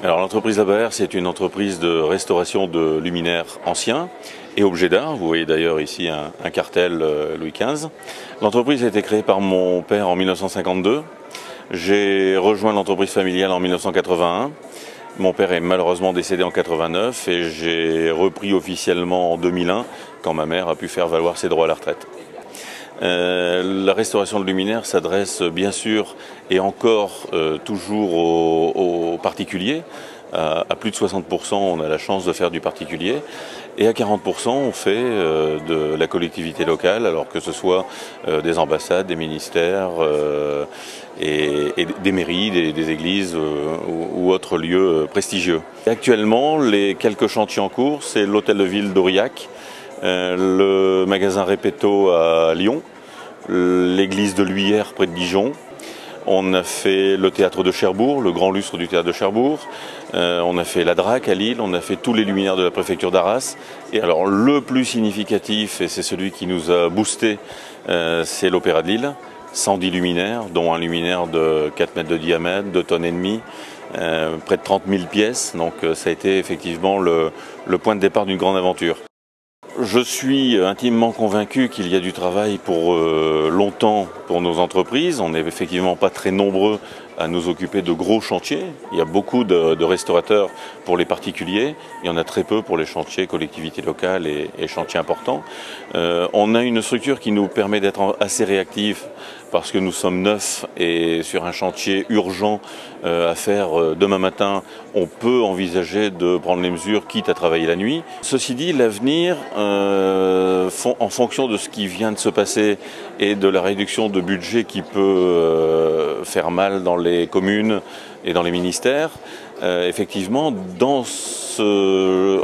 Alors l'entreprise Labaer, c'est une entreprise de restauration de luminaires anciens et objets d'art. Vous voyez d'ailleurs ici un cartel Louis XV. L'entreprise a été créée par mon père en 1952. J'ai rejoint l'entreprise familiale en 1981. Mon père est malheureusement décédé en 89 et j'ai repris officiellement en 2001 quand ma mère a pu faire valoir ses droits à la retraite. La restauration de luminaires s'adresse bien sûr et encore toujours aux particuliers. À plus de 60%, on a la chance de faire du particulier et à 40%, on fait de la collectivité locale, alors que ce soit des ambassades, des ministères et des mairies, des églises ou autres lieux prestigieux. Et actuellement, les quelques chantiers en cours, c'est l'hôtel de ville d'Aurillac, le magasin Repetto à Lyon, l'église de l'Huillère près de Dijon. On a fait le théâtre de Cherbourg, le grand lustre du théâtre de Cherbourg. On a fait la Drac à Lille, on a fait tous les luminaires de la préfecture d'Arras. Et alors le plus significatif, et c'est celui qui nous a boosté, c'est l'Opéra de Lille. 110 luminaires, dont un luminaire de 4 mètres de diamètre, 2 tonnes et demie, près de 30 000 pièces. Donc ça a été effectivement le point de départ d'une grande aventure. Je suis intimement convaincu qu'il y a du travail pour longtemps pour nos entreprises. On n'est effectivement pas très nombreux à nous occuper de gros chantiers. Il y a beaucoup de restaurateurs pour les particuliers. Il y en a très peu pour les chantiers collectivités locales et chantiers importants. On a une structure qui nous permet d'être assez réactifs parce que nous sommes neufs et sur un chantier urgent à faire demain matin, on peut envisager de prendre les mesures quitte à travailler la nuit. Ceci dit, l'avenir, en fonction de ce qui vient de se passer et de la réduction de budget qui peut faire mal dans les communes et dans les ministères, effectivement, en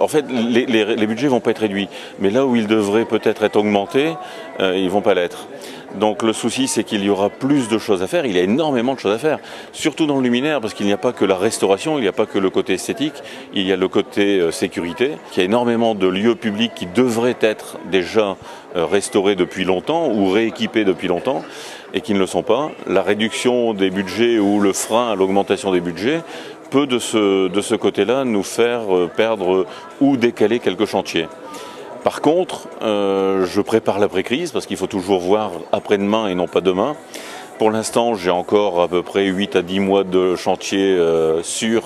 fait, les budgets ne vont pas être réduits, mais là où ils devraient peut-être être augmentés, ils ne vont pas l'être. Donc le souci, c'est qu'il y aura plus de choses à faire. Il y a énormément de choses à faire, surtout dans le luminaire, parce qu'il n'y a pas que la restauration, il n'y a pas que le côté esthétique, il y a le côté sécurité. Il y a énormément de lieux publics qui devraient être déjà restaurés depuis longtemps ou rééquipés depuis longtemps et qui ne le sont pas. La réduction des budgets ou le frein à l'augmentation des budgets peut de ce côté-là nous faire perdre ou décaler quelques chantiers. Par contre, je prépare l'après-crise parce qu'il faut toujours voir après-demain et non pas demain. Pour l'instant, j'ai encore à peu près 8 à 10 mois de chantier sûrs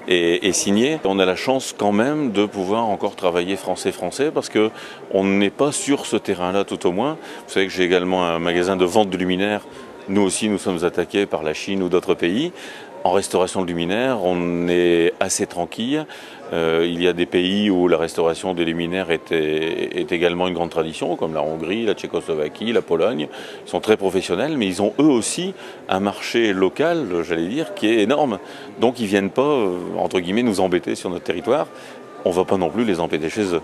et signés. On a la chance quand même de pouvoir encore travailler français-français parce qu'on n'est pas sur ce terrain-là tout au moins. Vous savez que j'ai également un magasin de vente de luminaires. Nous aussi, nous sommes attaqués par la Chine ou d'autres pays. En restauration de luminaires, on est assez tranquille. Il y a des pays où la restauration des luminaires est également une grande tradition, comme la Hongrie, la Tchécoslovaquie, la Pologne. Ils sont très professionnels, mais ils ont eux aussi un marché local, j'allais dire, qui est énorme. Donc ils ne viennent pas, entre guillemets, nous embêter sur notre territoire. On ne va pas non plus les embêter chez eux.